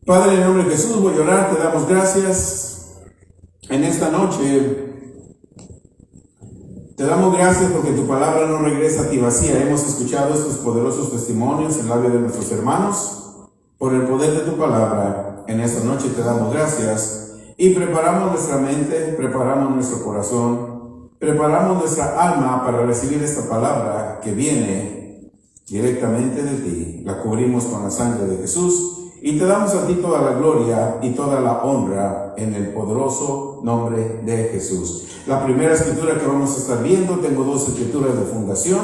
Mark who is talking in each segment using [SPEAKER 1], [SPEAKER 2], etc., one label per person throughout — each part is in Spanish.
[SPEAKER 1] Padre, en el nombre de Jesús voy a orar, te damos gracias en esta noche. Te damos gracias porque tu palabra no regresa a ti vacía. Hemos escuchado estos poderosos testimonios en la vida de nuestros hermanos. Por el poder de tu palabra, en esta noche te damos gracias y preparamos nuestra mente, preparamos nuestro corazón, preparamos nuestra alma para recibir esta palabra que viene directamente de ti. La cubrimos con la sangre de Jesús y te damos a ti toda la gloria y toda la honra en el poderoso nombre de Jesús. La primera escritura que vamos a estar viendo, tengo dos escrituras de fundación.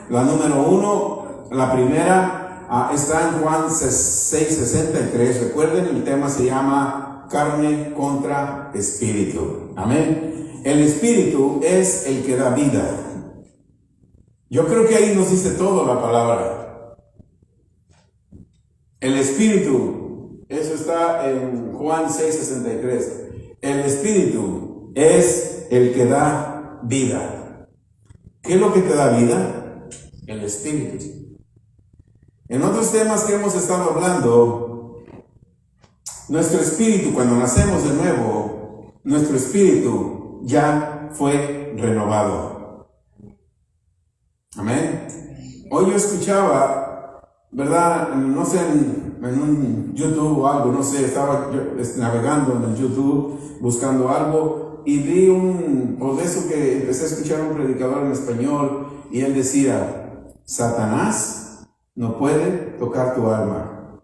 [SPEAKER 1] La número 1, la primera está en Juan 6:63. Recuerden, el tema se llama carne contra espíritu. Amén. El espíritu es el que da vida. Yo creo que ahí nos dice todo la palabra. El espíritu, eso está en Juan 6:63. El espíritu es el que da vida. ¿Qué es lo que te da vida? El espíritu. En otros temas que hemos estado hablando, nuestro espíritu, cuando nacemos de nuevo, nuestro espíritu ya fue renovado. Amén. Hoy yo escuchaba, ¿verdad? No sé, en un YouTube o algo, no sé, estaba yo navegando en el YouTube buscando algo y vi por eso que empecé a escuchar a un predicador en español y él decía: Satanás no puede tocar tu alma.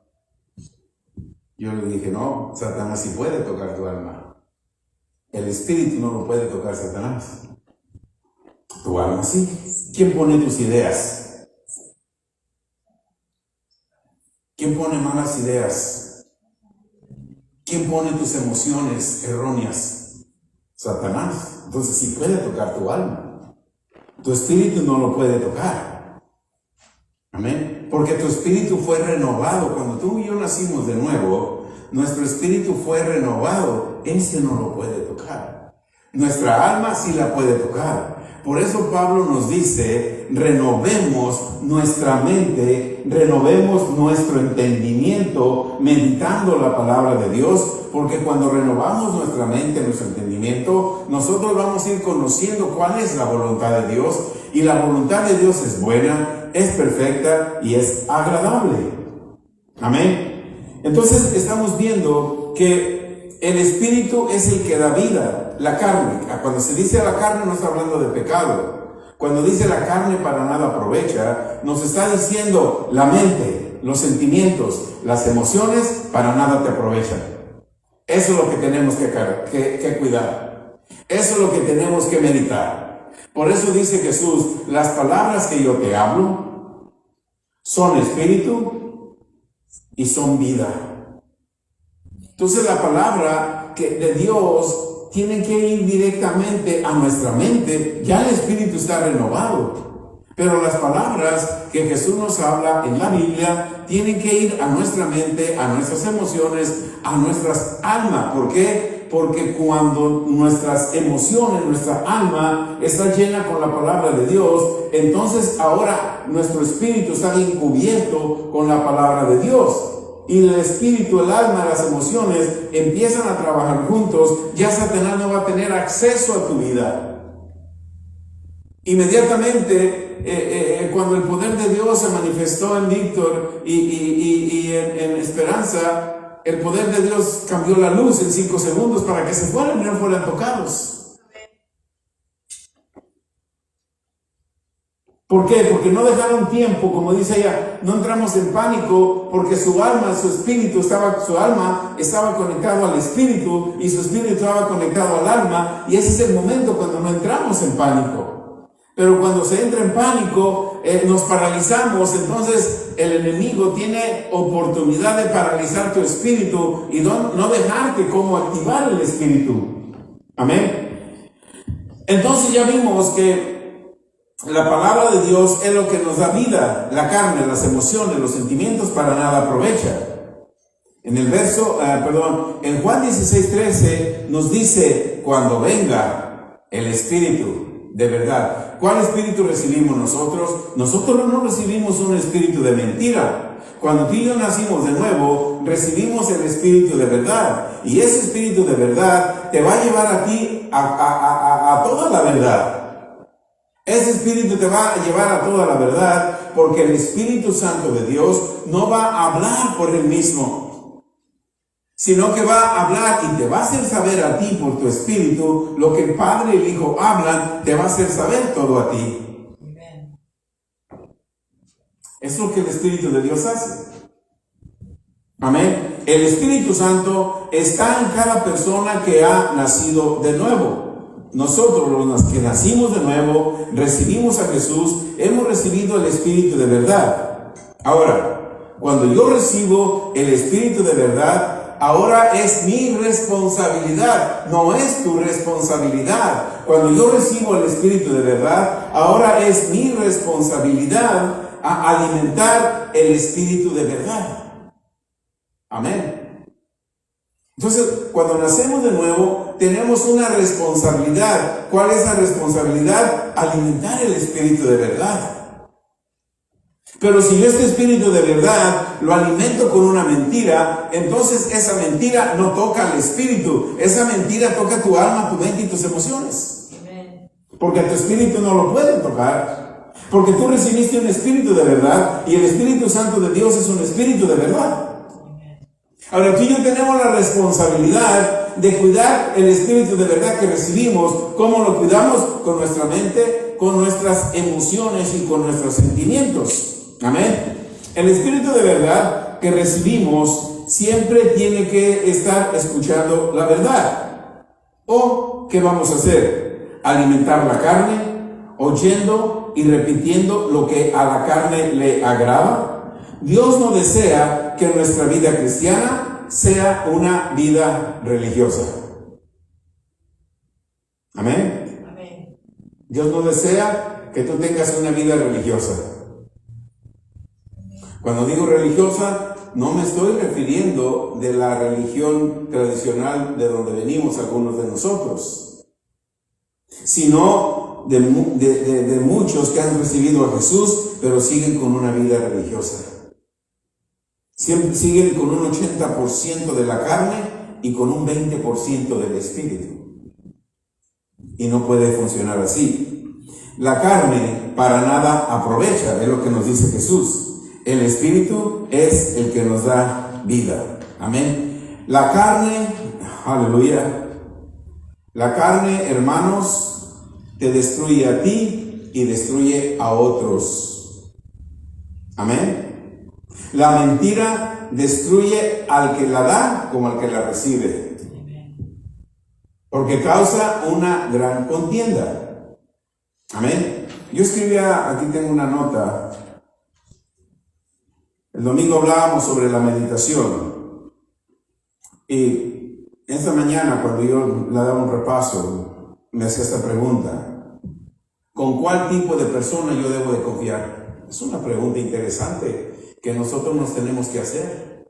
[SPEAKER 1] Yo le dije: no, Satanás sí puede tocar tu alma. El espíritu no lo puede tocar Satanás. Tu alma sí. ¿Quién pone tus ideas? ¿Quién pone malas ideas? ¿Quién pone tus emociones erróneas? Satanás. Entonces sí puede tocar tu alma. Tu espíritu no lo puede tocar. Amén. Porque tu espíritu fue renovado. Cuando tú y yo nacimos de nuevo, nuestro espíritu fue renovado. Ese no lo puede tocar. Nuestra alma sí la puede tocar. Por eso Pablo nos dice: renovemos nuestra mente, renovemos nuestro entendimiento meditando la palabra de Dios, porque cuando renovamos nuestra mente, nuestro entendimiento, nosotros vamos a ir conociendo cuál es la voluntad de Dios, y la voluntad de Dios es buena, es perfecta y es agradable. Amén. Entonces estamos viendo que el espíritu es el que da vida. La carne, cuando se dice la carne no está hablando de pecado. Cuando dice la carne para nada aprovecha, nos está diciendo la mente, los sentimientos, las emociones para nada te aprovechan. Eso es lo que tenemos que cuidar. Eso es lo que tenemos que meditar. Por eso dice Jesús: las palabras que yo te hablo son espíritu y son vida. Entonces la palabra de Dios tiene que ir directamente a nuestra mente. Ya el espíritu está renovado. Pero las palabras que Jesús nos habla en la Biblia tienen que ir a nuestra mente, a nuestras emociones, a nuestras almas. ¿Por qué? Porque cuando nuestras emociones, nuestra alma está llena con la palabra de Dios, entonces ahora nuestro espíritu está bien cubierto con la palabra de Dios. Y el espíritu, el alma, las emociones empiezan a trabajar juntos. Ya Satanás no va a tener acceso a tu vida. Inmediatamente, cuando el poder de Dios se manifestó en Víctor y en Esperanza, el poder de Dios cambió la luz en 5 segundos para que se fueran y no fueran tocados. ¿Por qué? Porque no dejaron tiempo, como dice ella, no entramos en pánico, porque su alma, su alma estaba conectado al espíritu y su espíritu estaba conectado al alma, y ese es el momento cuando no entramos en pánico. Pero cuando se entra en pánico, nos paralizamos. Entonces el enemigo tiene oportunidad de paralizar tu espíritu y no dejarte cómo activar el espíritu. Amén. Entonces ya vimos que la palabra de Dios es lo que nos da vida. La carne, las emociones, los sentimientos para nada aprovecha. En el en Juan 16:13 nos dice: cuando venga el Espíritu de verdad. ¿Cuál espíritu recibimos nosotros? Nosotros no recibimos un espíritu de mentira. Cuando tú y yo nacimos de nuevo, recibimos el Espíritu de verdad. Y ese Espíritu de verdad te va a llevar a ti a toda la verdad. Ese Espíritu te va a llevar a toda la verdad, porque el Espíritu Santo de Dios no va a hablar por él mismo, sino que va a hablar y te va a hacer saber a ti por tu Espíritu lo que el Padre y el Hijo hablan, te va a hacer saber todo a ti. Es lo que el Espíritu de Dios hace. Amén. El Espíritu Santo está en cada persona que ha nacido de nuevo. Nosotros, los que nacimos de nuevo, recibimos a Jesús, hemos recibido el Espíritu de verdad. Ahora, cuando yo recibo el Espíritu de verdad, ahora es mi responsabilidad, no es tu responsabilidad. Cuando yo recibo el Espíritu de verdad, ahora es mi responsabilidad a alimentar el Espíritu de verdad. Amén. Entonces, cuando nacemos de nuevo, tenemos una responsabilidad. ¿Cuál es la responsabilidad? Alimentar el Espíritu de verdad. Pero si yo este Espíritu de verdad lo alimento con una mentira, entonces esa mentira no toca al Espíritu. Esa mentira toca tu alma, tu mente y tus emociones. Porque a tu Espíritu no lo pueden tocar. Porque tú recibiste un Espíritu de verdad y el Espíritu Santo de Dios es un Espíritu de verdad. Ahora tú y yo tenemos la responsabilidad de cuidar el Espíritu de verdad que recibimos. ¿Cómo lo cuidamos? Con nuestra mente, con nuestras emociones y con nuestros sentimientos. Amén. El Espíritu de verdad que recibimos siempre tiene que estar escuchando la verdad. ¿O qué vamos a hacer? Alimentar la carne, oyendo y repitiendo lo que a la carne le agrada. Dios no desea que nuestra vida cristiana sea una vida religiosa. Amén. Amén. Dios no desea que tú tengas una vida religiosa. Cuando digo religiosa, no me estoy refiriendo de la religión tradicional de donde venimos algunos de nosotros, sino de muchos que han recibido a Jesús, pero siguen con una vida religiosa. Siempre siguen con un 80% de la carne y con un 20% del Espíritu. Y no puede funcionar así. La carne para nada aprovecha, es lo que nos dice Jesús. El Espíritu es el que nos da vida. Amén. La carne, aleluya. La carne, hermanos, te destruye a ti y destruye a otros. Amén. La mentira destruye al que la da como al que la recibe. Porque causa una gran contienda. Amén. Yo escribía, aquí tengo una nota. El domingo hablábamos sobre la meditación. Y esta mañana, cuando yo le daba un repaso, me hacía esta pregunta. ¿Con cuál tipo de persona yo debo de confiar? Es una pregunta interesante que nosotros nos tenemos que hacer.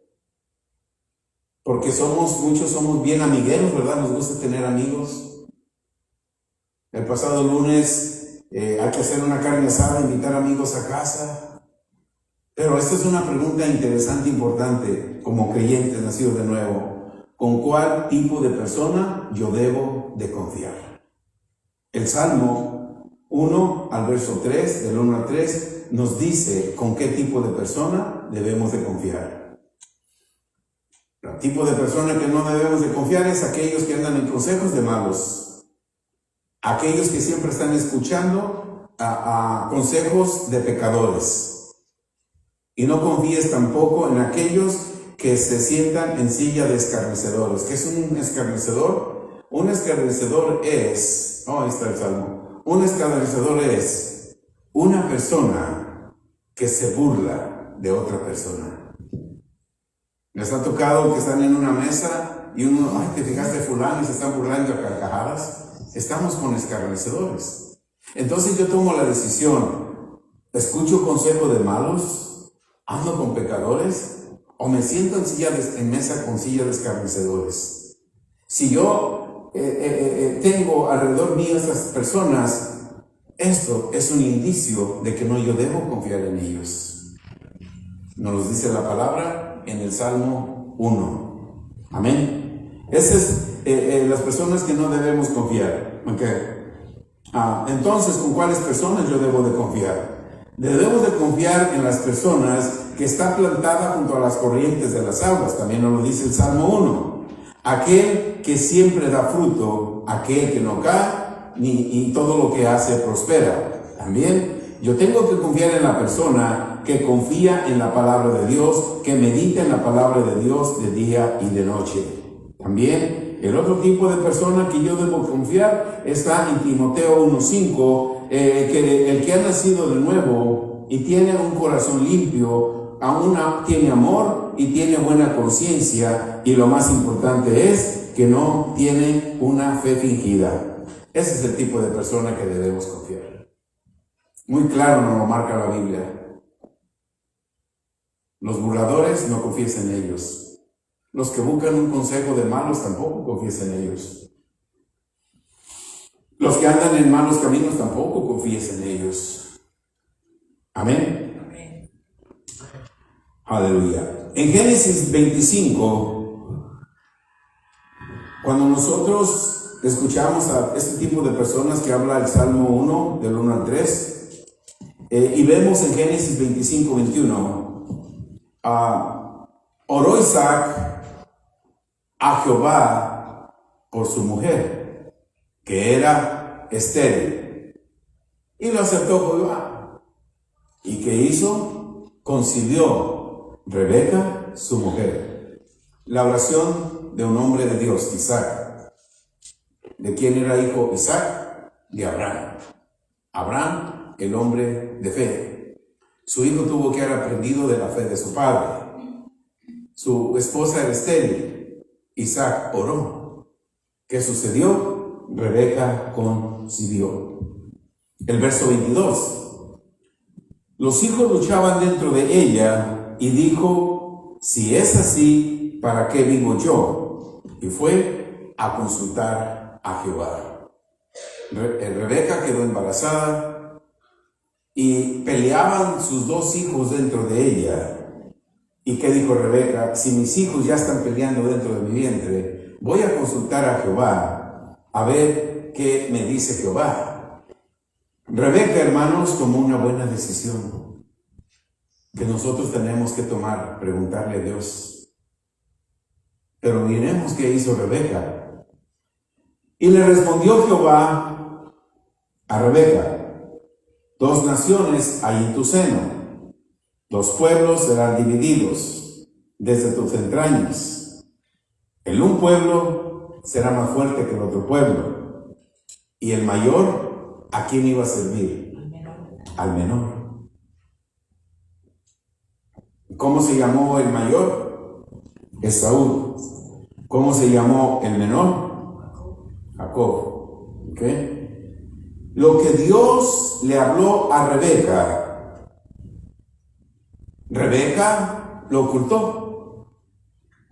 [SPEAKER 1] Porque muchos somos bien amigueros, ¿verdad? Nos gusta tener amigos. El pasado lunes hay que hacer una carne asada, invitar amigos a casa. Pero esta es una pregunta interesante, importante, como creyentes nacidos de nuevo. ¿Con cuál tipo de persona yo debo de confiar? El Salmo 1 al verso 3, del 1 al 3, nos dice con qué tipo de persona debemos de confiar. El tipo de persona que no debemos de confiar es aquellos que andan en consejos de malos. Aquellos que siempre están escuchando a consejos de pecadores. Y no confíes tampoco en aquellos que se sientan en silla de escarnecedores. ¿Qué es un escarnecedor? Un escarnecedor es, ahí está el Salmo. Un escarnecedor es una persona que se burla de otra persona. ¿Les ha tocado que están en una mesa y uno, ay, te fijaste fulano y se están burlando a carcajadas? Estamos con escarnecedores. Entonces yo tomo la decisión, ¿escucho consejo de malos? ¿Ando con pecadores? ¿O me siento en mesa con silla de escarnecedores? Si yo tengo alrededor mío esas personas, esto es un indicio de que no yo debo confiar en ellos. Nos lo dice la palabra en el Salmo 1. Amén. Esas es las personas que no debemos confiar. Entonces, ¿con cuáles personas yo debo de confiar? Debemos de confiar en las personas que están plantadas junto a las corrientes de las aguas. También nos lo dice el Salmo 1. Aquel que siempre da fruto, aquel que no cae, y todo lo que hace prospera. También yo tengo que confiar en la persona que confía en la palabra de Dios, que medita en la palabra de Dios de día y de noche. También el otro tipo de persona que yo debo confiar está en Timoteo 1:5, que el que ha nacido de nuevo y tiene un corazón limpio, aún tiene amor y tiene buena conciencia, y lo más importante es que no tiene una fe fingida. Ese es el tipo de persona que debemos confiar. Muy claro nos lo marca la Biblia. Los burladores, no confíes en ellos. Los que buscan un consejo de malos, tampoco confíes en ellos. Los que andan en malos caminos, tampoco confíes en ellos. Amén.
[SPEAKER 2] Amén.
[SPEAKER 1] Aleluya. En Génesis 25, cuando nosotros escuchamos a este tipo de personas que habla el Salmo 1, del 1 al 3, y vemos en Génesis 25, 21, oró Isaac a Jehová por su mujer, que era estéril, y lo aceptó Jehová. ¿Y qué hizo? Concibió Rebeca, su mujer. La oración de un hombre de Dios, Isaac. ¿De quién era hijo Isaac? De Abraham. Abraham, el hombre de fe. Su hijo tuvo que haber aprendido de la fe de su padre. Su esposa era estéril. Isaac oró. ¿Qué sucedió? Rebeca concibió. El verso 22. Los hijos luchaban dentro de ella y dijo: si es así, ¿para qué vivo yo? Y fue a consultar a Jehová. Rebeca quedó embarazada y peleaban sus dos hijos dentro de ella. ¿Y qué dijo Rebeca? Si mis hijos ya están peleando dentro de mi vientre, voy a consultar a Jehová a ver qué me dice Jehová. Rebeca, hermanos, tomó una buena decisión que nosotros tenemos que tomar, preguntarle a Dios. Pero miremos qué hizo Rebeca. Y le respondió Jehová a Rebeca: 2 naciones hay en tu seno, 2 pueblos serán divididos desde tus entrañas. El un pueblo será más fuerte que el otro pueblo, y el mayor, ¿a quién iba a servir? Al menor. ¿Cómo se llamó el mayor? Esaú. ¿Cómo se llamó el menor? Jacob. ¿Okay? Lo que Dios le habló a Rebeca, Rebeca lo ocultó.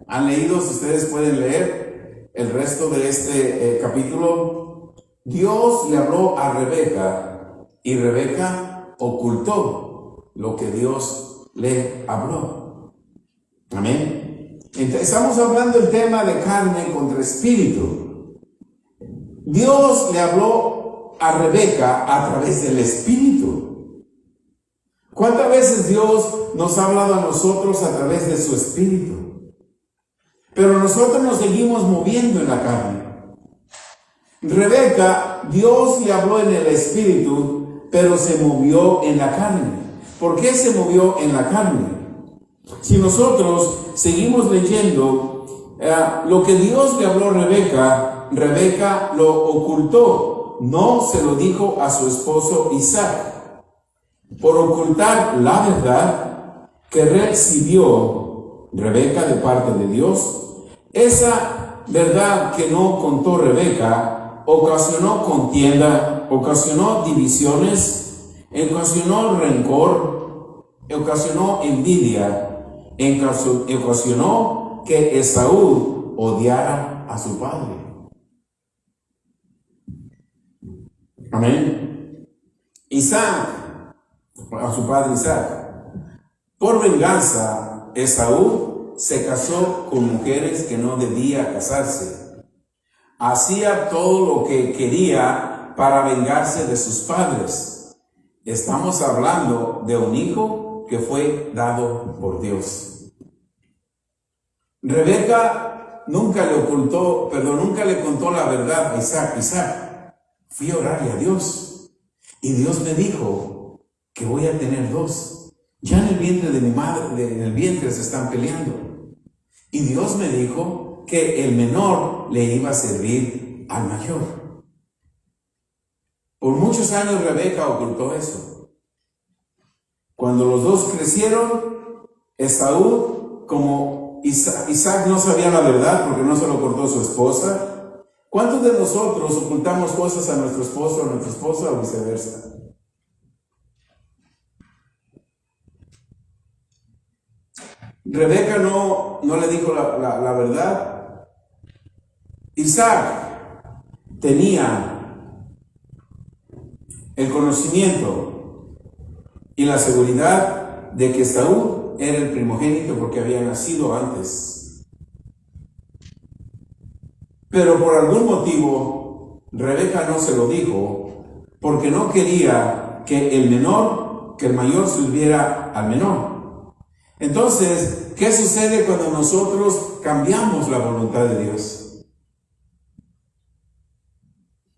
[SPEAKER 1] ¿Han leído? Si ustedes pueden leer el resto de este capítulo. Dios le habló a Rebeca y Rebeca ocultó lo que Dios le habló. Amén. Entonces, estamos hablando del tema de carne contra espíritu. Dios le habló a Rebeca a través del Espíritu. ¿Cuántas veces Dios nos ha hablado a nosotros a través de su Espíritu? Pero nosotros nos seguimos moviendo en la carne. Rebeca, Dios le habló en el Espíritu, pero se movió en la carne. ¿Por qué se movió en la carne? Si nosotros seguimos leyendo lo que Dios le habló a Rebeca, Rebeca lo ocultó, no se lo dijo a su esposo Isaac, por ocultar la verdad que recibió Rebeca de parte de Dios. Esa verdad que no contó Rebeca ocasionó contienda, ocasionó divisiones, ocasionó rencor, ocasionó envidia, ocasionó que Esaú odiara a su padre. Amén. Isaac, a su padre Isaac, Por venganza, Esaú se casó con mujeres que no debía casarse. Hacía todo lo que quería para vengarse de sus padres. Estamos hablando de un hijo que fue dado por Dios. Rebeca nunca le contó la verdad a Isaac. Isaac, fui a orarle a Dios y Dios me dijo que voy a tener dos. Ya en el vientre de mi madre, en el vientre se están peleando. Y Dios me dijo que el menor le iba a servir al mayor. Por muchos años Rebeca ocultó eso. Cuando los dos crecieron, Esaú, como Isaac no sabía la verdad porque no se lo contó su esposa. ¿Cuántos de nosotros ocultamos cosas a nuestro esposo, a nuestra esposa o viceversa? Rebeca no le dijo la verdad. Isaac tenía el conocimiento y la seguridad de que Esaú era el primogénito porque había nacido antes. Pero por algún motivo Rebeca no se lo dijo porque no quería que el mayor sirviera al menor. Entonces, ¿qué sucede cuando nosotros cambiamos la voluntad de Dios?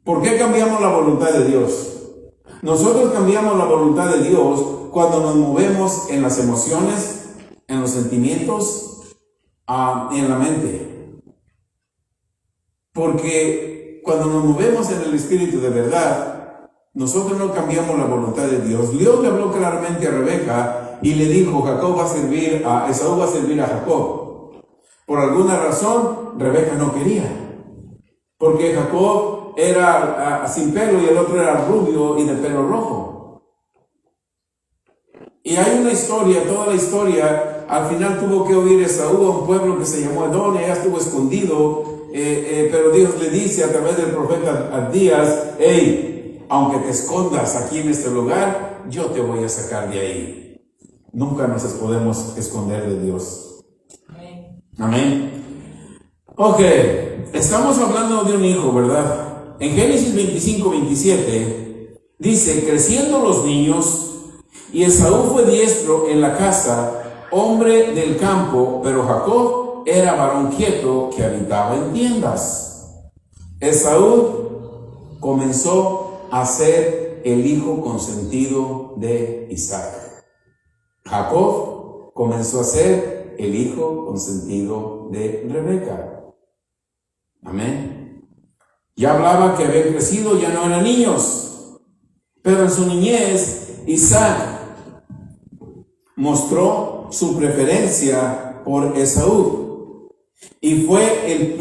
[SPEAKER 1] ¿Por qué cambiamos la voluntad de Dios? Nosotros cambiamos la voluntad de Dios cuando nos movemos en las emociones, en los sentimientos, en la mente. Porque cuando nos movemos en el Espíritu de verdad, nosotros no cambiamos la voluntad de Dios. Dios le habló claramente a Rebeca y le dijo, Esaú va a servir a Jacob. Por alguna razón, Rebeca no quería. Porque Jacob era sin pelo y el otro era rubio y de pelo rojo. Y hay una historia, toda la historia, al final tuvo que huir Esaú a un pueblo que se llamó Edom, y allá estuvo escondido, pero Dios le dice a través del profeta Abdías, hey, aunque te escondas aquí en este lugar, yo te voy a sacar de ahí. Nunca nos podemos esconder de Dios. Amén. Ok, estamos hablando de un hijo, ¿verdad? En Génesis 25-27 dice, creciendo los niños, y Esaú fue diestro en la casa, hombre del campo, pero Jacob era varón quieto que habitaba en tiendas. Esaú comenzó a ser el hijo consentido de Isaac. Jacob comenzó a ser el hijo consentido de Rebeca. Amén. Ya hablaba que habían crecido, ya no eran niños. Pero en su niñez, Isaac mostró su preferencia por Esaú. Y fue el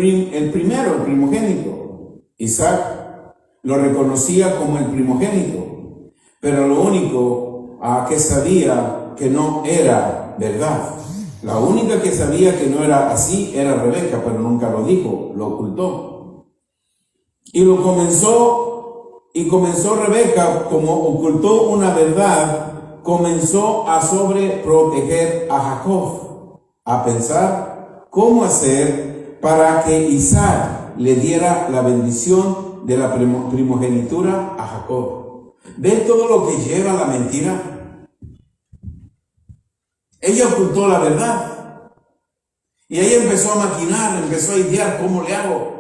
[SPEAKER 1] primogénito. Isaac lo reconocía como el primogénito. Pero lo único que sabía que no era verdad. La única que sabía que no era así era Rebeca, pero nunca lo dijo, lo ocultó. Y comenzó Rebeca, como ocultó una verdad, comenzó a sobreproteger a Jacob, a pensar cómo hacer para que Isaac le diera la bendición de la primogenitura a Jacob. ¿Ven todo lo que lleva la mentira? Ella ocultó la verdad. Y ella empezó a maquinar, empezó a idear, ¿cómo le hago?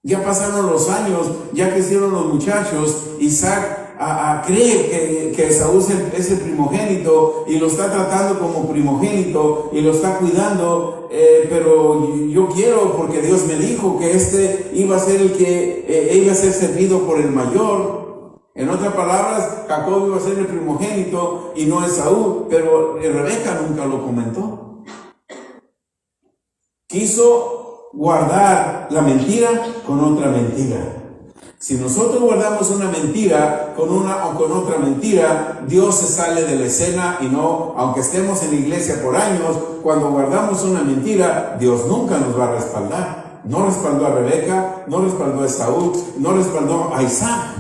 [SPEAKER 1] Ya pasaron los años, ya crecieron los muchachos. Isaac cree que Esaú es el primogénito y lo está tratando como primogénito y lo está cuidando, pero yo quiero, porque Dios me dijo que este iba a ser iba a ser servido por el mayor. En otras palabras, Jacob iba a ser el primogénito y no Esaú, pero Rebeca nunca lo comentó. Quiso guardar la mentira con otra mentira. Si nosotros guardamos una mentira con otra mentira, Dios se sale de la escena y no, aunque estemos en la iglesia por años, cuando guardamos una mentira, Dios nunca nos va a respaldar. No respaldó a Rebeca, no respaldó a Esaú, no respaldó a Isaac.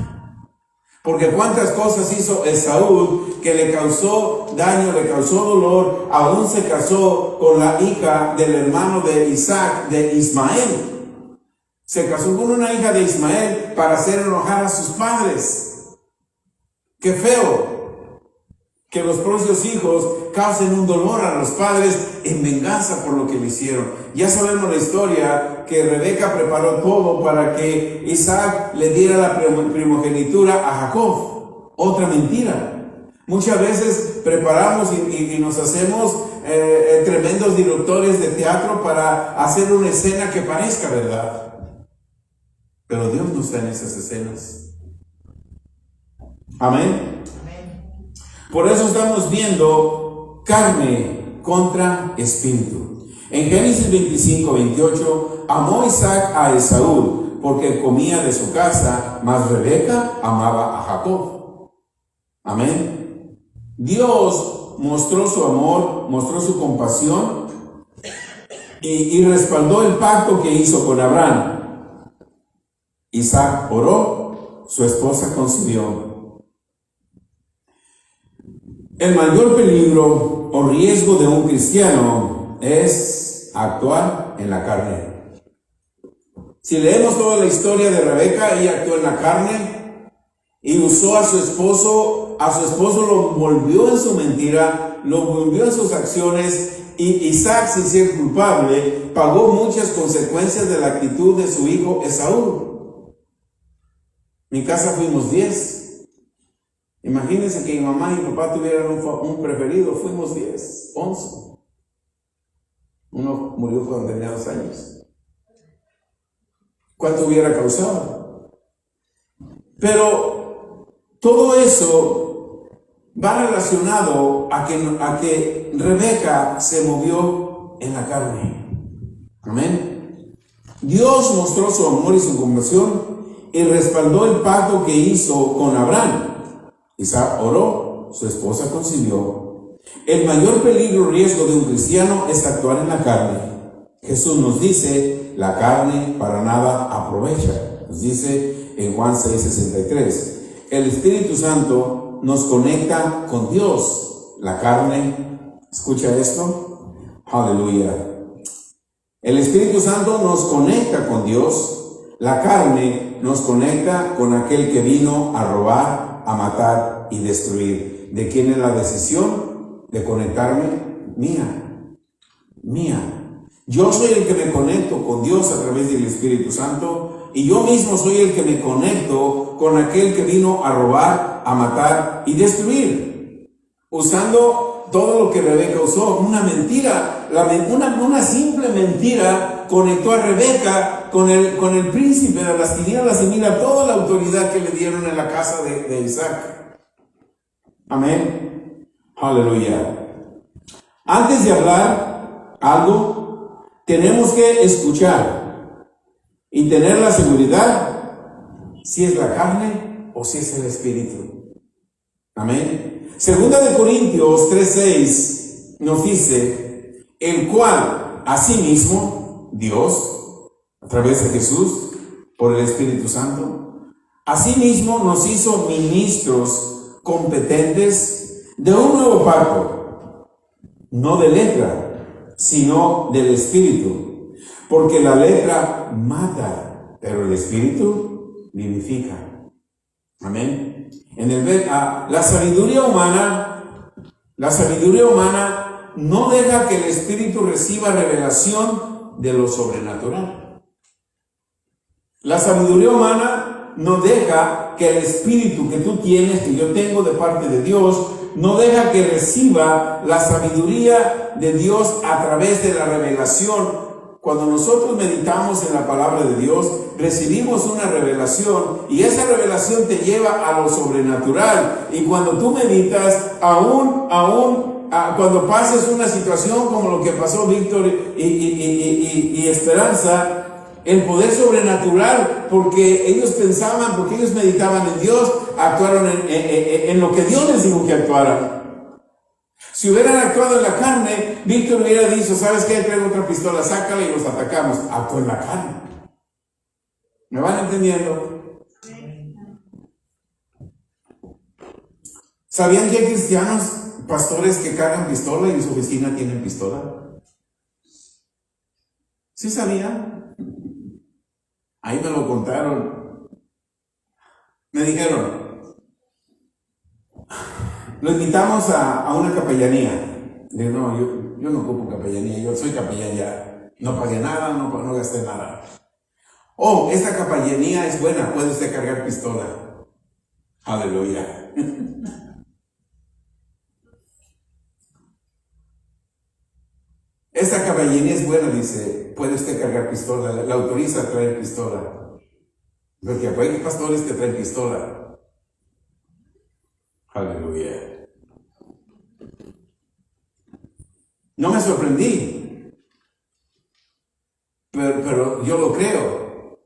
[SPEAKER 1] Porque cuántas cosas hizo Esaú que le causó daño, le causó dolor. Aún se casó con la hija del hermano de Isaac, de Ismael. Se casó con una hija de Ismael para hacer enojar a sus padres. ¡Qué feo! Que los propios hijos causen un dolor a los padres en venganza por lo que le hicieron. Ya sabemos la historia que Rebeca preparó todo para que Isaac le diera la primogenitura a Jacob. Otra mentira. Muchas veces preparamos y nos hacemos tremendos directores de teatro para hacer una escena que parezca verdad. Pero Dios no está en esas escenas. Amén. Por eso estamos viendo carne contra espíritu. En Génesis 25-28, amó Isaac a Esaú porque comía de su casa, mas Rebeca amaba a Jacob. Amén. Dios mostró su amor, mostró su compasión y respaldó el pacto que hizo con Abraham. Isaac oró, su esposa concibió. El mayor peligro o riesgo de un cristiano es actuar en la carne. Si leemos toda la historia de Rebeca, ella actuó en la carne y usó a su esposo lo volvió en su mentira, lo volvió en sus acciones, y Isaac, sin ser culpable, pagó muchas consecuencias de la actitud de su hijo Esaú. En mi casa fuimos 10. Imagínense que mi mamá y mi papá tuvieran un preferido, fuimos 10, 11. Uno murió cuando tenía 2 años. ¿Cuánto hubiera causado? Pero todo eso va relacionado a que Rebeca se movió en la carne. Amén. Dios mostró su amor y su compasión y respaldó el pacto que hizo con Abraham. Isaac oró, su esposa concibió. El mayor peligro o riesgo de un cristiano es actuar en la carne. Jesús nos dice, la carne para nada aprovecha. Nos dice en Juan 6:63. El Espíritu Santo nos conecta con Dios. La carne, escucha esto, aleluya. El Espíritu Santo nos conecta con Dios. La carne nos conecta con aquel que vino a robar, a matar y destruir. ¿De quién es la decisión de conectarme? Mía. Yo soy el que me conecto con Dios a través del Espíritu Santo, y yo mismo soy el que me conecto con aquel que vino a robar, a matar y destruir. Usando todo lo que Rebeca usó, una mentira, una simple mentira conectó a Rebeca con el príncipe de las tinieblas, y mira toda la autoridad que le dieron en la casa de Isaac. Amén. Aleluya. Antes de hablar algo, tenemos que escuchar y tener la seguridad si es la carne o si es el espíritu. Amén. Segunda de Corintios 3:6 nos dice, el cual asimismo Dios, a través de Jesús, por el Espíritu Santo, asimismo nos hizo ministros competentes de un nuevo pacto, no de letra, sino del Espíritu, porque la letra mata, pero el Espíritu vivifica. Amén. La sabiduría humana no deja que el Espíritu reciba revelación de lo sobrenatural. La sabiduría humana no deja que el Espíritu que tú tienes, que yo tengo de parte de Dios, no deja que reciba la sabiduría de Dios a través de la revelación. Cuando nosotros meditamos en la palabra de Dios, recibimos una revelación, y esa revelación te lleva a lo sobrenatural. Y cuando tú meditas, cuando pases una situación como lo que pasó Víctor y Esperanza, el poder sobrenatural, porque ellos meditaban en Dios, actuaron en lo que Dios les dijo que actuaran. Si hubieran actuado en la carne, Víctor hubiera dicho, ¿sabes qué? Traigo otra pistola, sácala y los atacamos. Actuó en la carne. ¿Me van entendiendo? ¿Sabían que hay cristianos, pastores, que cargan pistola y en su oficina tienen pistola? ¿Sí sabían? Ahí me lo contaron. Me dijeron, lo invitamos a una capellanía. Digo, no, yo no ocupo capellanía, yo soy capellán ya. No pagué nada, no gasté nada. Oh, esta capellanía es buena, puede usted cargar pistola. Aleluya. Esta capellanía es buena, dice, puede usted cargar pistola, la autoriza a traer pistola. Porque hay pastores que traen pistola. Aleluya. No me sorprendí, pero yo lo creo.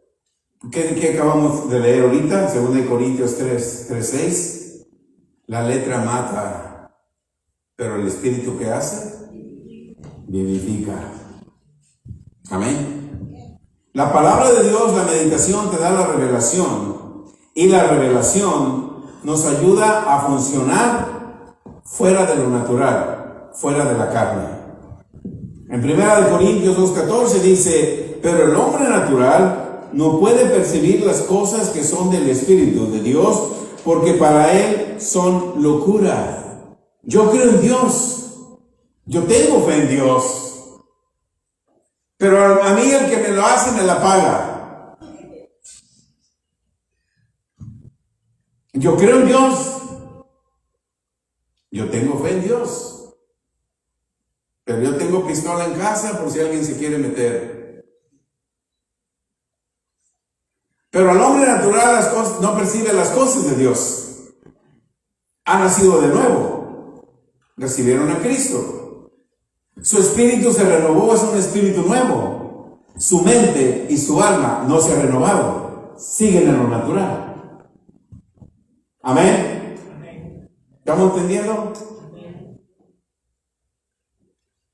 [SPEAKER 1] ¿Qué acabamos de leer ahorita? 2 Corintios 3:6. La letra mata, pero el espíritu, ¿qué hace? Vivifica. Amén. La palabra de Dios, la meditación te da la revelación, y la revelación nos ayuda a funcionar fuera de lo natural, fuera de la carne. En 1 Corintios 2:14 dice, pero el hombre natural no puede percibir las cosas que son del Espíritu de Dios, porque para él son locura. Yo creo en Dios. Yo tengo fe en Dios. Pero a mí el que me lo hace me la paga. Yo creo en Dios. Yo tengo fe en Dios. Pero yo tengo pistola en casa por si alguien se quiere meter. Pero al hombre natural no percibe las cosas de Dios. Ha nacido de nuevo. Recibieron a Cristo. Su espíritu se renovó, es un espíritu nuevo. Su mente y su alma no se han renovado. Siguen en lo natural. Amén. ¿Estamos entendiendo?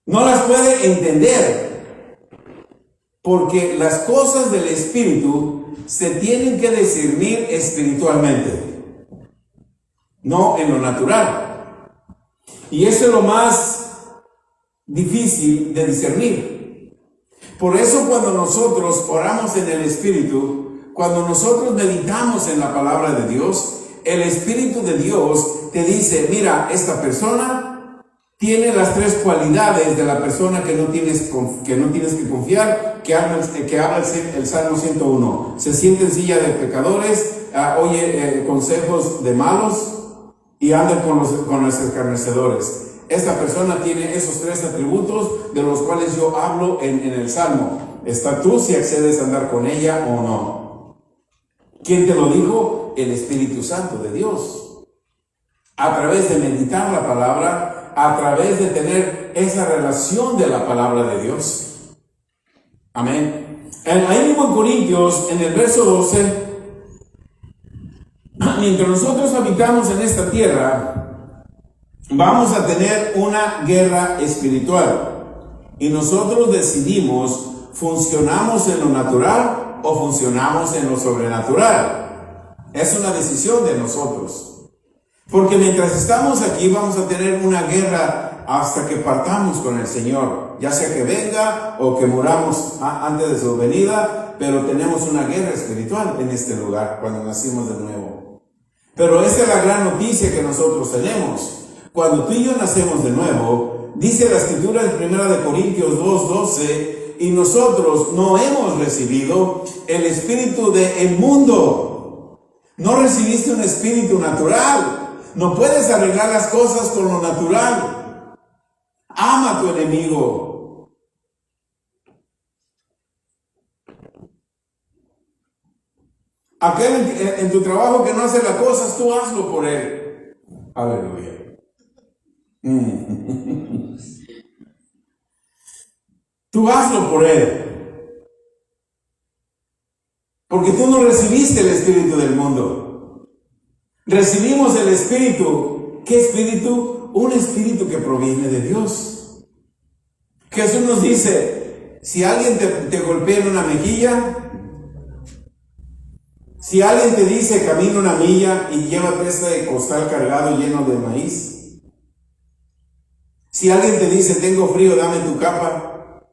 [SPEAKER 1] No las puede entender, porque las cosas del espíritu se tienen que discernir espiritualmente, no en lo natural. Y eso es lo más difícil de discernir. Por eso cuando nosotros oramos en el Espíritu, cuando nosotros meditamos en la palabra de Dios, el Espíritu de Dios te dice, mira, esta persona tiene las 3 cualidades de la persona que no tienes que confiar, que habla el Salmo 101. Se siente en silla de pecadores, oye consejos de malos y anda con los escarnecedores. Esta persona tiene esos 3 atributos de los cuales yo hablo en el Salmo. Está tú si accedes a andar con ella o no. ¿Quién te lo dijo? El Espíritu Santo de Dios. A través de meditar la palabra, a través de tener esa relación de la palabra de Dios. Amén. Ahí mismo en Corintios, en el verso 12, mientras nosotros habitamos en esta tierra, vamos a tener una guerra espiritual. Y nosotros decidimos, ¿funcionamos en lo natural o funcionamos en lo sobrenatural? Es una decisión de nosotros. Porque mientras estamos aquí vamos a tener una guerra hasta que partamos con el Señor. Ya sea que venga o que muramos antes de su venida, pero tenemos una guerra espiritual en este lugar cuando nacimos de nuevo. Pero esa es la gran noticia que nosotros tenemos. Cuando tú y yo nacemos de nuevo, dice la Escritura en 1 Corintios 2:12, y nosotros no hemos recibido el espíritu del mundo. No recibiste un espíritu natural. No puedes arreglar las cosas con lo natural. Ama a tu enemigo. Aquel en tu trabajo que no hace las cosas, tú hazlo por él. Aleluya. Tú hazlo por él. Porque tú no recibiste el espíritu del mundo. Recibimos el espíritu. ¿Qué espíritu? Un espíritu que proviene de Dios. Jesús nos dice, si alguien te golpea en una mejilla, Si alguien te dice camina una milla y llévate este costal cargado lleno de maíz. Si alguien te dice tengo frío, dame tu capa.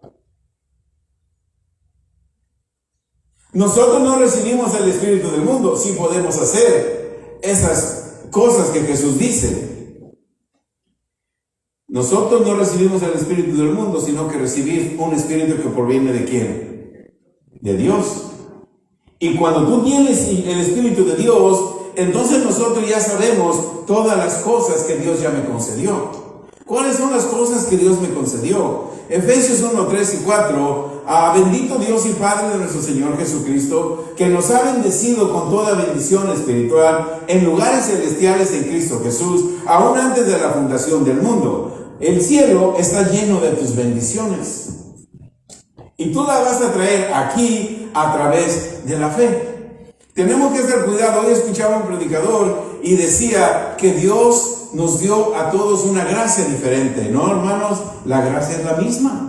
[SPEAKER 1] Nosotros no recibimos el espíritu del mundo, sí podemos hacer esas cosas que Jesús dice. Nosotros no recibimos el espíritu del mundo, sino que recibimos un espíritu que proviene ¿de quién? De Dios. Y cuando tú tienes el espíritu de Dios, entonces nosotros ya sabemos todas las cosas que Dios ya me concedió. ¿Cuáles son las cosas que Dios me concedió? Efesios 1, 3 y 4. Bendito Dios y Padre de nuestro Señor Jesucristo, que nos ha bendecido con toda bendición espiritual en lugares celestiales en Cristo Jesús, aún antes de la fundación del mundo. El cielo está lleno de tus bendiciones. Y tú la vas a traer aquí a través de la fe. Tenemos que tener cuidado. Hoy escuchaba un predicador y decía que Dios nos dio a todos una gracia diferente. No, hermanos, la gracia es la misma.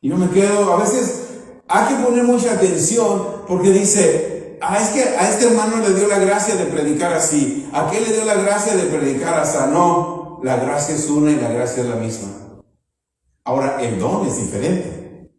[SPEAKER 1] Y yo me quedo, a veces hay que poner mucha atención porque dice, es que a este hermano le dio la gracia de predicar así, a aquel le dio la gracia de predicar así. No, la gracia es una y la gracia es la misma. Ahora, el don es diferente.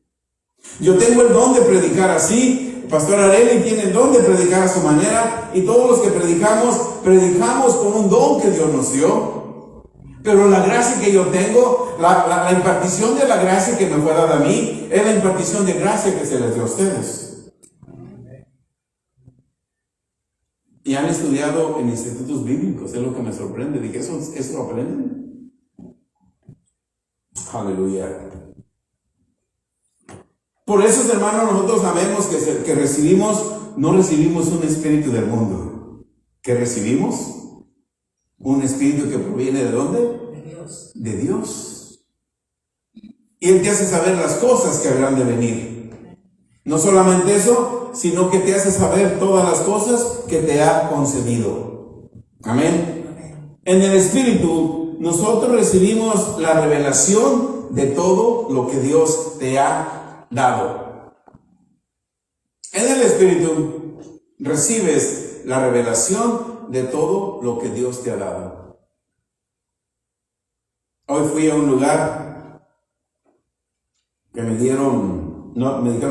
[SPEAKER 1] Yo tengo el don de predicar así, Pastor Areli tiene el don de predicar a su manera, y todos los que predicamos con un don que Dios nos dio. Pero la gracia que yo tengo, la impartición de la gracia que me fue dada a mí, es la impartición de gracia que se les dio a ustedes. Y han estudiado en institutos bíblicos, es lo que me sorprende. Dije, ¿eso lo aprenden? Aleluya. Por eso, hermanos, nosotros sabemos que no recibimos un espíritu del mundo. ¿Qué recibimos? Un espíritu que proviene ¿de dónde? De Dios. De Dios. Y Él te hace saber las cosas que habrán de venir. No solamente eso, sino que te hace saber todas las cosas que te ha concedido. Amén. En el espíritu, nosotros recibimos la revelación de todo lo que Dios te ha dado. En el espíritu recibes la revelación de todo lo que Dios te ha dado. Hoy fui a un lugar que me dijeron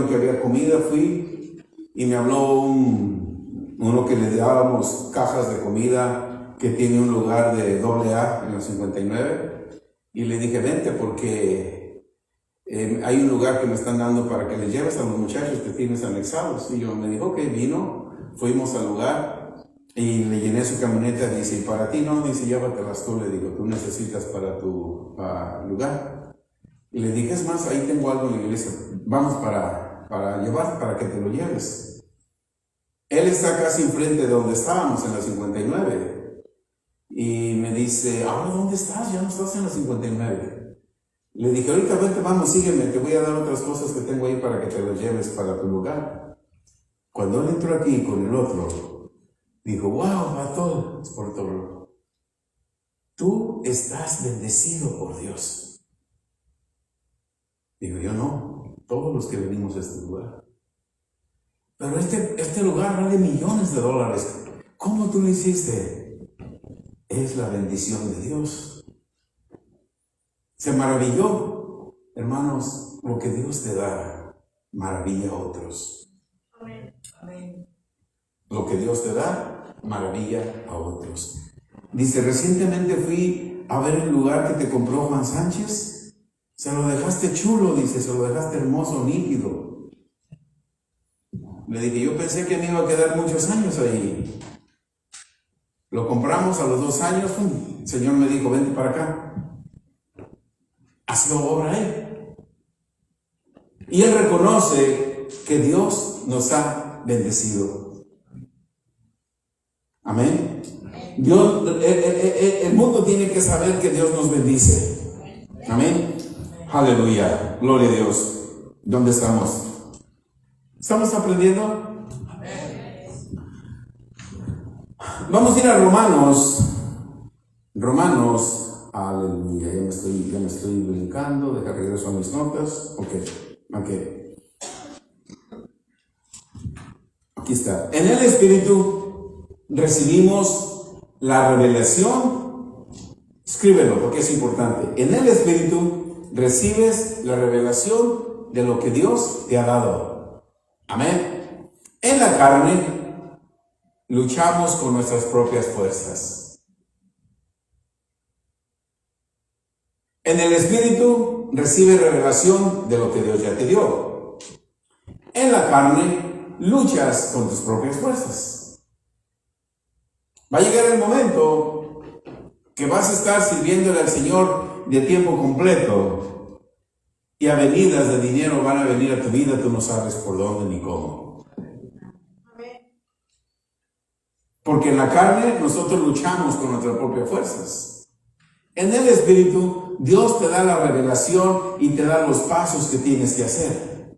[SPEAKER 1] que había comida, fui y me habló uno que le dábamos cajas de comida que tiene un lugar de AA en la 59, y le dije, vente porque hay un lugar que me están dando para que les lleves a los muchachos que tienes anexados. Y yo me dijo, ok, vino, fuimos al lugar y le llené su camioneta. Dice, y para ti no, dice, llévatelas tú. Le digo, tú necesitas para tu lugar. Y le dije, es más, ahí tengo algo en la iglesia, vamos para llevar, para que te lo lleves. Él está casi enfrente de donde estábamos, en la 59. Y me dice, ¿ahora dónde estás? Ya no estás en la 59. Le dije, ahorita vente, vamos, sígueme, te voy a dar otras cosas que tengo ahí para que te las lleves para tu lugar. Cuando él entró aquí con el otro, dijo, wow, pastor, es por todo. Tú estás bendecido por Dios. Digo, yo no, todos los que venimos a este lugar. Pero este lugar vale millones de dólares. ¿Cómo tú lo hiciste? Es la bendición de Dios. Se maravilló, hermanos, lo que Dios te da, maravilla a otros.
[SPEAKER 2] Amén. Amén.
[SPEAKER 1] Lo que Dios te da, maravilla a otros. Dice, recientemente fui a ver el lugar que te compró Juan Sánchez. Se lo dejaste chulo, dice, se lo dejaste hermoso, nítido. Le dije, yo pensé que me iba a quedar muchos años ahí. Lo compramos a los 2 años, el Señor me dijo, vente para acá. Ha sido obra Él. Y Él reconoce que Dios nos ha bendecido. Amén. Dios, el mundo tiene que saber que Dios nos bendice. Amén. Aleluya. Gloria a Dios. ¿Dónde estamos? ¿Estamos aprendiendo? Vamos a ir a Romanos, aleluya, ya me estoy brincando, deja regreso a mis notas, ok. En el Espíritu recibimos la revelación. Escríbelo porque es importante. En el Espíritu recibes la revelación de lo que Dios te ha dado. Amén. En la carne luchamos con nuestras propias fuerzas. En el Espíritu recibes revelación de lo que Dios ya te dio. En la carne luchas con tus propias fuerzas. Va a llegar el momento que vas a estar sirviéndole al Señor de tiempo completo y avenidas de dinero van a venir a tu vida, tú no sabes por dónde ni cómo. Porque en la carne nosotros luchamos con nuestras propias fuerzas. En el Espíritu, Dios te da la revelación y te da los pasos que tienes que hacer.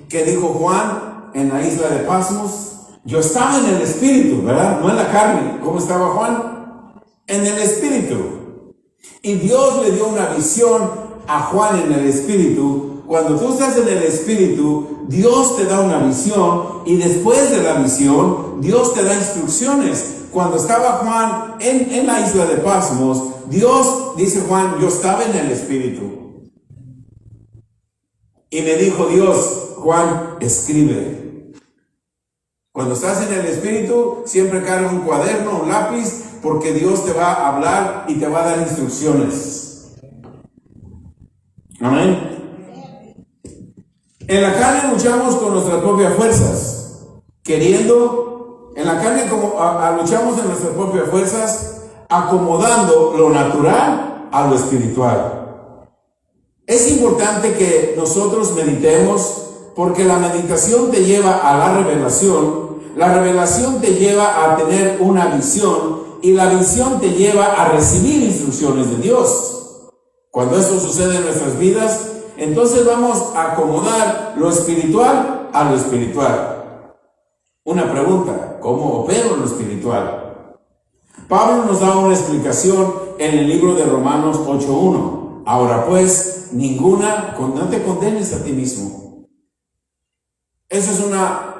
[SPEAKER 1] ¿Qué dijo Juan en la isla de Patmos? Yo estaba en el Espíritu, ¿verdad? No en la carne. ¿Cómo estaba Juan? En el Espíritu. Y Dios le dio una visión a Juan en el Espíritu. Cuando tú estás en el Espíritu, Dios te da una visión y después de la visión, Dios te da instrucciones. Cuando estaba Juan en la isla de Patmos, Dios, dice Juan, yo estaba en el Espíritu. Y me dijo Dios, Juan, escribe. Cuando estás en el Espíritu, siempre carga un cuaderno, un lápiz, porque Dios te va a hablar y te va a dar instrucciones. Amén. En la carne luchamos con nuestras propias fuerzas, queriendo, en la carne luchamos en nuestras propias fuerzas, acomodando lo natural a lo espiritual. Es importante que nosotros meditemos, porque la meditación te lleva a la revelación te lleva a tener una visión, y la visión te lleva a recibir instrucciones de Dios. Cuando esto sucede en nuestras vidas, entonces vamos a acomodar lo espiritual a lo espiritual. Una pregunta, ¿cómo opero lo espiritual? Pablo nos da una explicación en el libro de Romanos 8:1. Ahora pues, no te condenes a ti mismo. Esa es una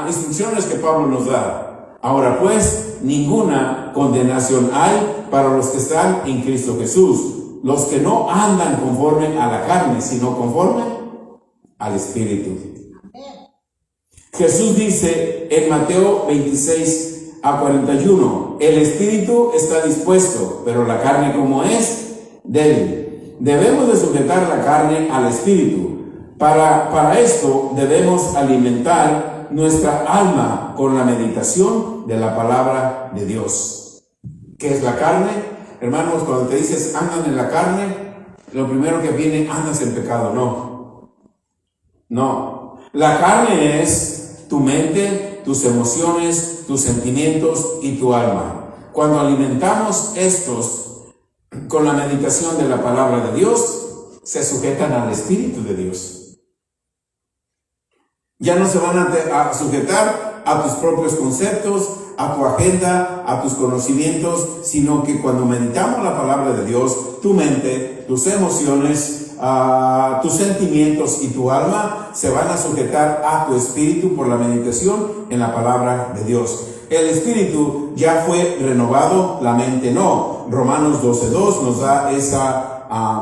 [SPEAKER 1] instrucciones que Pablo nos da. Ahora pues, ninguna condenación hay para los que están en Cristo Jesús, los que no andan conforme a la carne, sino conforme al Espíritu. Jesús dice en Mateo 26:41, el Espíritu está dispuesto, pero la carne como es débil. Debemos de sujetar la carne al Espíritu. Para esto debemos alimentar nuestra alma con la meditación de la palabra de Dios. ¿Qué es la carne? Hermanos, cuando te dices andan en la carne, lo primero que viene, andas en pecado. No. La carne es tu mente, tus emociones, tus sentimientos y tu alma. Cuando alimentamos estos con la meditación de la palabra de Dios, se sujetan al Espíritu de Dios. Ya no se van a sujetar a tus propios conceptos, a tu agenda, a tus conocimientos, sino que cuando meditamos la palabra de Dios, tu mente, tus emociones, tus sentimientos y tu alma se van a sujetar a tu espíritu por la meditación en la palabra de Dios. El espíritu ya fue renovado, la mente no. Romanos 12:2 nos da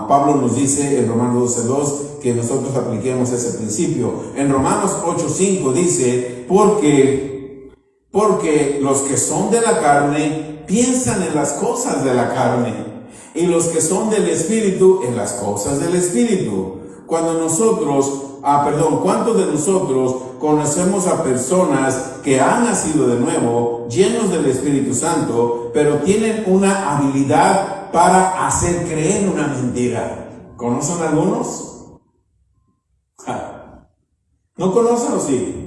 [SPEAKER 1] Pablo nos dice en Romanos 12:2 que nosotros apliquemos ese principio. En Romanos 8:5 dice, porque los que son de la carne piensan en las cosas de la carne, y los que son del Espíritu en las cosas del Espíritu. ¿Cuántos de nosotros conocemos a personas que han nacido de nuevo, llenos del Espíritu Santo, pero tienen una habilidad para hacer creer una mentira? ¿Conocen algunos? ¿No conocen o sí?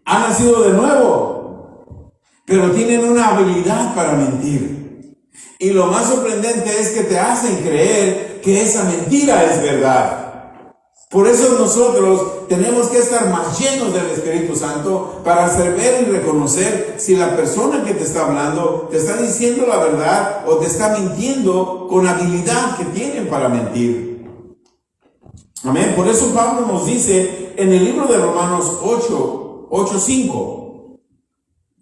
[SPEAKER 1] Han nacido de nuevo, pero tienen una habilidad para mentir. Y lo más sorprendente es que te hacen creer que esa mentira es verdad. Por eso nosotros tenemos que estar más llenos del Espíritu Santo para saber y reconocer si la persona que te está hablando te está diciendo la verdad o te está mintiendo con habilidad que tienen para mentir. Amén. Por eso Pablo nos dice en el libro de Romanos 8:5,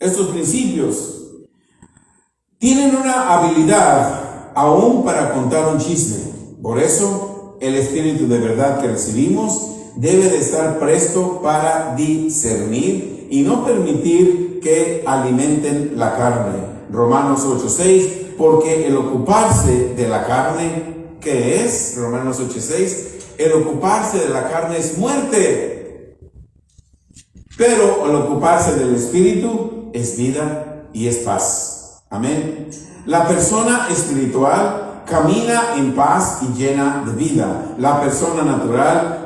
[SPEAKER 1] estos principios, tienen una habilidad aún para contar un chisme. Por eso, el Espíritu de verdad que recibimos debe de estar presto para discernir y no permitir que alimenten la carne. Romanos 8:6, porque el ocuparse de la carne, ¿qué es? Romanos 8:6, el ocuparse de la carne es muerte, pero el ocuparse del Espíritu es vida y es paz. Amén. La persona espiritual camina en paz y llena de vida. La persona natural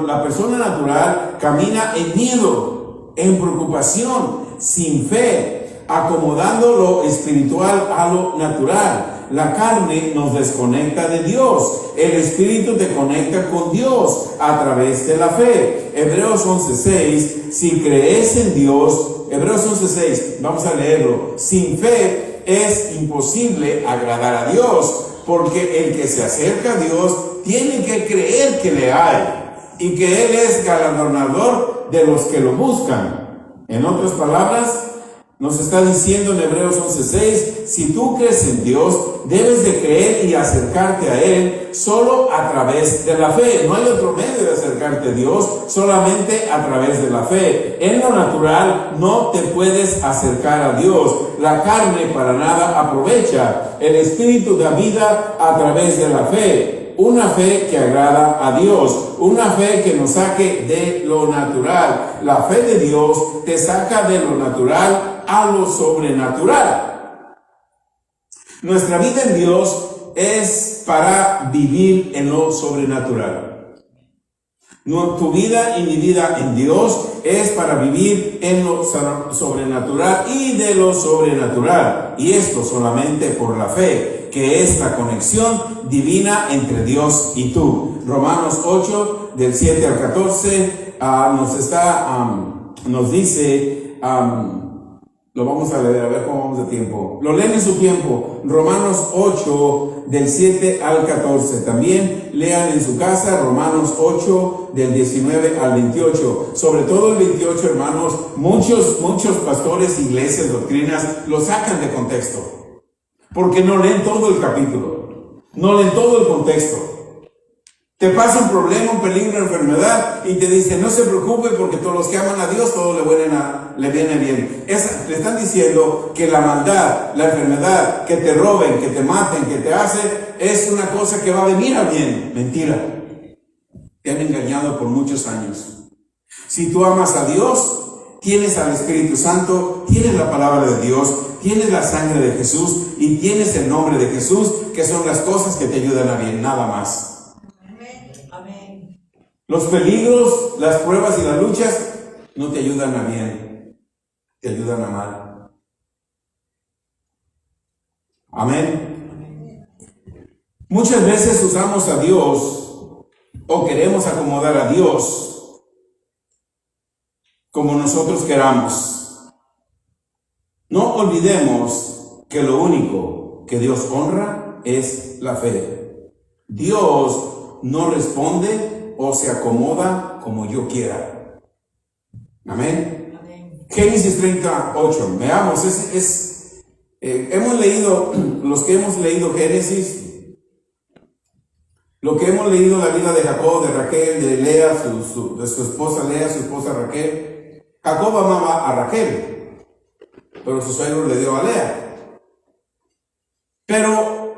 [SPEAKER 1] la persona natural camina en miedo, en preocupación, sin fe, acomodando lo espiritual a lo natural. La carne nos desconecta de Dios. El Espíritu te conecta con Dios a través de la fe. Hebreos 11:6, si crees en Dios, Hebreos 11:6, vamos a leerlo. Sin fe es imposible agradar a Dios, porque el que se acerca a Dios tiene que creer que le hay y que Él es galardonador de los que lo buscan. En otras palabras, nos está diciendo en Hebreos 11:6, si tú crees en Dios, debes de creer y acercarte a Él solo a través de la fe. No hay otro medio de acercarte a Dios, solamente a través de la fe. En lo natural no te puedes acercar a Dios. La carne para nada aprovecha. El Espíritu da vida a través de la fe. Una fe que agrada a Dios, una fe que nos saque de lo natural. La fe de Dios te saca de lo natural a lo sobrenatural. Nuestra vida en Dios es para vivir en lo sobrenatural. Tu vida y mi vida en Dios es para vivir en lo sobrenatural y de lo sobrenatural. Y esto solamente por la fe, que es la conexión divina entre Dios y tú. Romanos 8, del 7 al 14, nos dice, lo vamos a leer, a ver cómo vamos de tiempo. Lo leen en su tiempo. Romanos 8, del 7 al 14. También lean en su casa Romanos 8, del 19 al 28. Sobre todo el 28, hermanos, muchos pastores, iglesias, doctrinas, lo sacan de contexto. Porque no leen todo el capítulo. No leen todo el contexto. Te pasa un problema, un peligro, una enfermedad y te dicen, no se preocupe porque todos los que aman a Dios, todo le viene bien. Le están diciendo que la maldad, la enfermedad, que te roben, que te maten, que te hacen, es una cosa que va a venir a bien. Mentira. Te han engañado por muchos años. Si tú amas a Dios, tienes al Espíritu Santo, tienes la palabra de Dios, tienes la sangre de Jesús y tienes el nombre de Jesús, que son las cosas que te ayudan a bien, nada más.
[SPEAKER 2] Amén.
[SPEAKER 1] Los peligros, las pruebas y las luchas no te ayudan a bien, te ayudan a mal. Amén. Muchas veces usamos a Dios o queremos acomodar a Dios como nosotros queramos. No olvidemos que lo único que Dios honra es la fe. Dios no responde o se acomoda como yo quiera. Amén.
[SPEAKER 2] Amén.
[SPEAKER 1] Génesis 38. Veamos, hemos leído, los que hemos leído Génesis, lo que hemos leído la vida de Jacob, de Raquel, de Lea, de su esposa Lea, su esposa Raquel. Jacob amaba a Raquel, pero su suegro le dio a Lea. Pero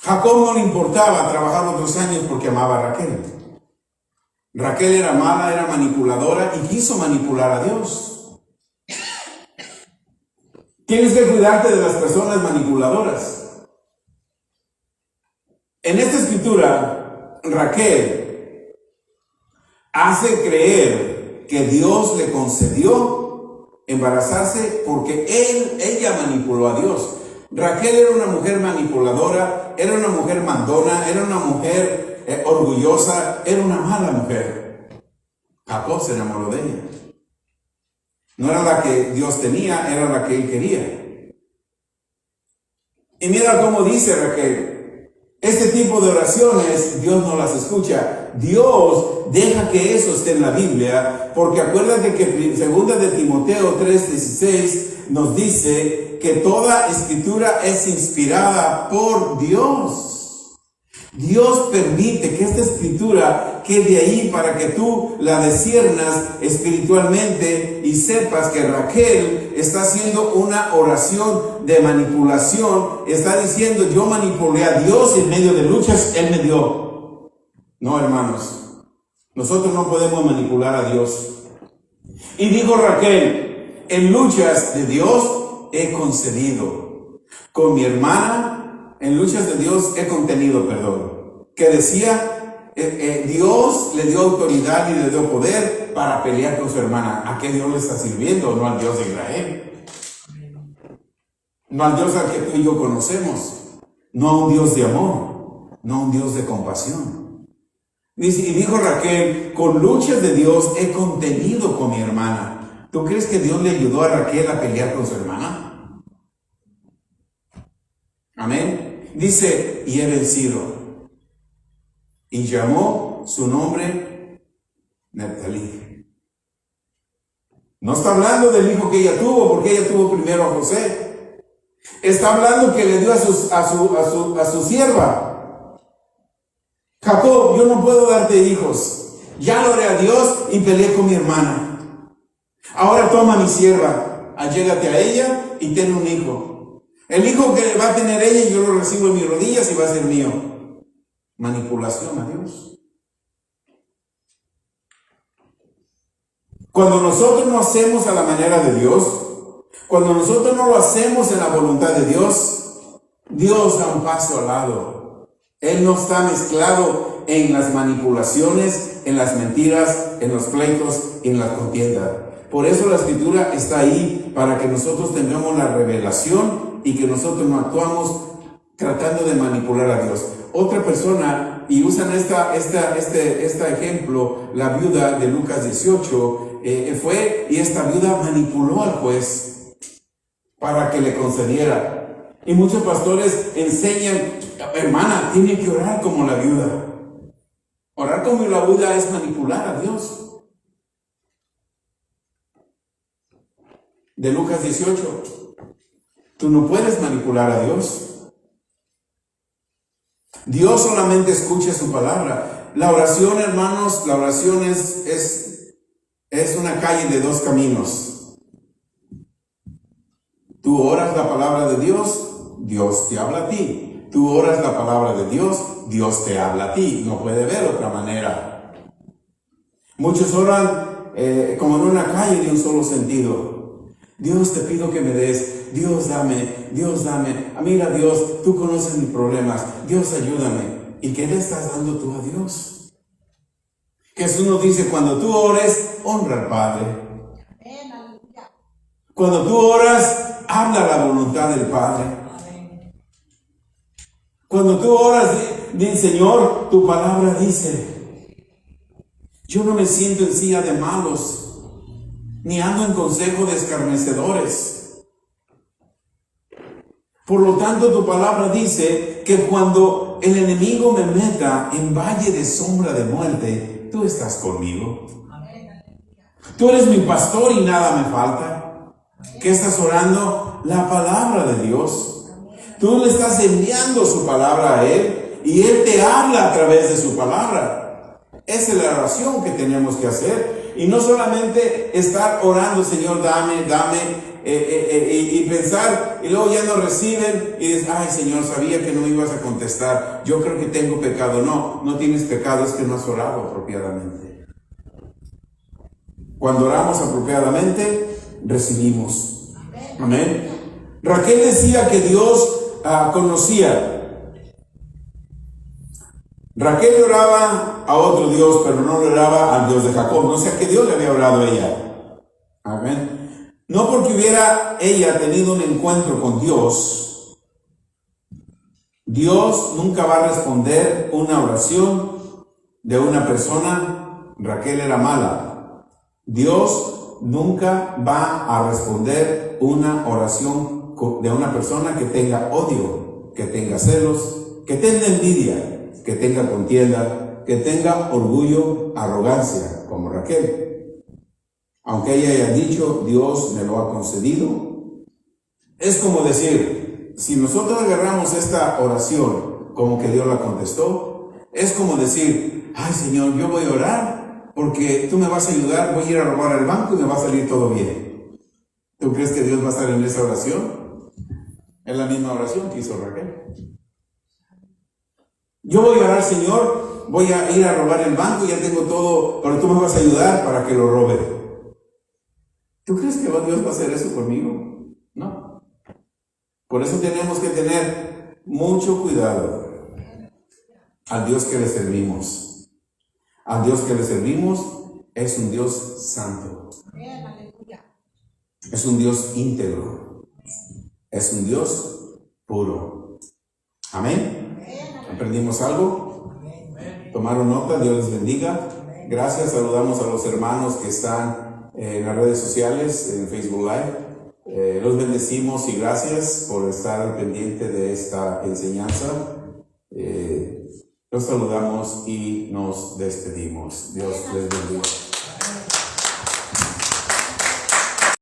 [SPEAKER 1] Jacob no le importaba trabajar otros años porque amaba a Raquel. Raquel era mala, era manipuladora y quiso manipular a Dios. Tienes que cuidarte de las personas manipuladoras. En esta escritura, Raquel hace creer que Dios le concedió embarazarse porque ella manipuló a Dios. Raquel era una mujer manipuladora, era una mujer mandona, era una mujer orgullosa, era una mala mujer. Jacob se enamoró de ella. No era la que Dios tenía, era la que él quería. Y mira cómo dice Raquel, Este tipo de oraciones Dios no las escucha. Dios deja que eso esté en la Biblia, porque acuérdate que segunda de Timoteo 3:16 nos dice que toda escritura es inspirada por Dios. Dios permite que esta escritura quede ahí para que tú la disciernas espiritualmente y sepas que Raquel está haciendo una oración de manipulación. Está diciendo: yo manipulé a Dios y en medio de luchas Él me dio. No, hermanos, nosotros no podemos manipular a Dios. Y dijo Raquel: en luchas de Dios he concedido. Con mi hermana, en luchas de Dios he contenido, que decía, Dios le dio autoridad y le dio poder para pelear con su hermana. ¿A qué Dios le está sirviendo? No al Dios de Israel. No al Dios al que tú y yo conocemos. No a un Dios de amor. No a un Dios de compasión. Dice, y dijo Raquel: con luchas de Dios he contenido con mi hermana. ¿Tú crees que Dios le ayudó a Raquel a pelear con su hermana? Amén. Dice: y he vencido. Y llamó su nombre Neftalí. No está hablando del hijo que ella tuvo, porque ella tuvo primero a José. Está hablando que le dio a su sierva. Jacob, yo no puedo darte hijos. Ya lo oré a Dios y peleé con mi hermana. Ahora toma mi sierva, allégate a ella y ten un hijo. El hijo que va a tener ella, yo lo recibo en mis rodillas y va a ser mío. Manipulación a Dios. Cuando nosotros no hacemos a la manera de Dios, cuando nosotros no lo hacemos en la voluntad de Dios, Dios da un paso al lado. Él no está mezclado en las manipulaciones, en las mentiras, en los pleitos y en la contienda. Por eso la escritura está ahí, para que nosotros tengamos la revelación y que nosotros no actuamos tratando de manipular a Dios. Otra persona, y usan este ejemplo, la viuda de Lucas 18, fue y esta viuda manipuló al juez para que le concediera. Y muchos pastores enseñan: hermana, tiene que orar como la viuda. Orar como la viuda es manipular a Dios. De Lucas 18, tú no puedes manipular a Dios. Dios solamente escucha su palabra. La oración, hermanos, la oración es una calle de dos caminos. Tú oras la palabra de Dios, Dios te habla a ti. Tú oras la palabra de Dios, Dios te habla a ti. No puede haber otra manera. Muchos oran como en una calle de un solo sentido. Dios, te pido que me des. Dios, dame. Dios, dame. Mira, Dios, tú conoces mis problemas. Dios, ayúdame. ¿Y qué le estás dando tú a Dios? Jesús nos dice: cuando tú ores, honra al Padre. Cuando tú oras, habla la voluntad del Padre. Cuando tú oras, di: Señor, tu palabra dice. Yo no me siento en silla de malos, ni ando en consejo de escarnecedores. Por lo tanto, tu palabra dice que cuando el enemigo me meta en valle de sombra de muerte, tú estás conmigo. Tú eres mi pastor y nada me falta. ¿Qué estás orando? La palabra de Dios. Tú le estás enviando su palabra a Él y Él te habla a través de su palabra. Esa es la oración que tenemos que hacer. Y no solamente estar orando: Señor, dame, y pensar, y luego ya no reciben y dices: ay, Señor, sabía que no ibas a contestar, yo creo que tengo pecado. No tienes pecado, es que no has orado apropiadamente. Cuando oramos apropiadamente, recibimos. Amén. Raquel decía que Dios conocía. Raquel oraba a otro Dios, pero no le oraba al Dios de Jacob. No sé a qué Dios le había orado a ella. Amén. No porque hubiera ella tenido un encuentro con Dios, Dios nunca va a responder una oración de una persona. Raquel era mala. Dios nunca va a responder una oración de una persona que tenga odio, que tenga celos, que tenga envidia, que tenga contienda, que tenga orgullo, arrogancia, como Raquel. Aunque ella haya dicho, Dios me lo ha concedido. Es como decir, si nosotros agarramos esta oración como que Dios la contestó, es como decir, ay Señor, yo voy a orar porque tú me vas a ayudar, voy a ir a robar al banco y me va a salir todo bien. ¿Tú crees que Dios va a estar en esa oración? Es la misma oración que hizo Raquel. Yo voy a orar, Señor, voy a ir a robar el banco, ya tengo todo, pero tú me vas a ayudar para que lo robe. ¿Tú crees que Dios va a hacer eso conmigo? No. Por eso tenemos que tener mucho cuidado al Dios que le servimos. Al Dios que le servimos es un Dios santo. Es un Dios íntegro. Es un Dios puro. Amén. ¿Aprendimos algo? ¿Tomaron nota? Dios les bendiga. Gracias. Saludamos a los hermanos que están en las redes sociales, en Facebook Live. Los bendecimos y gracias por estar al pendiente de esta enseñanza. Los saludamos y nos despedimos. Dios les bendiga.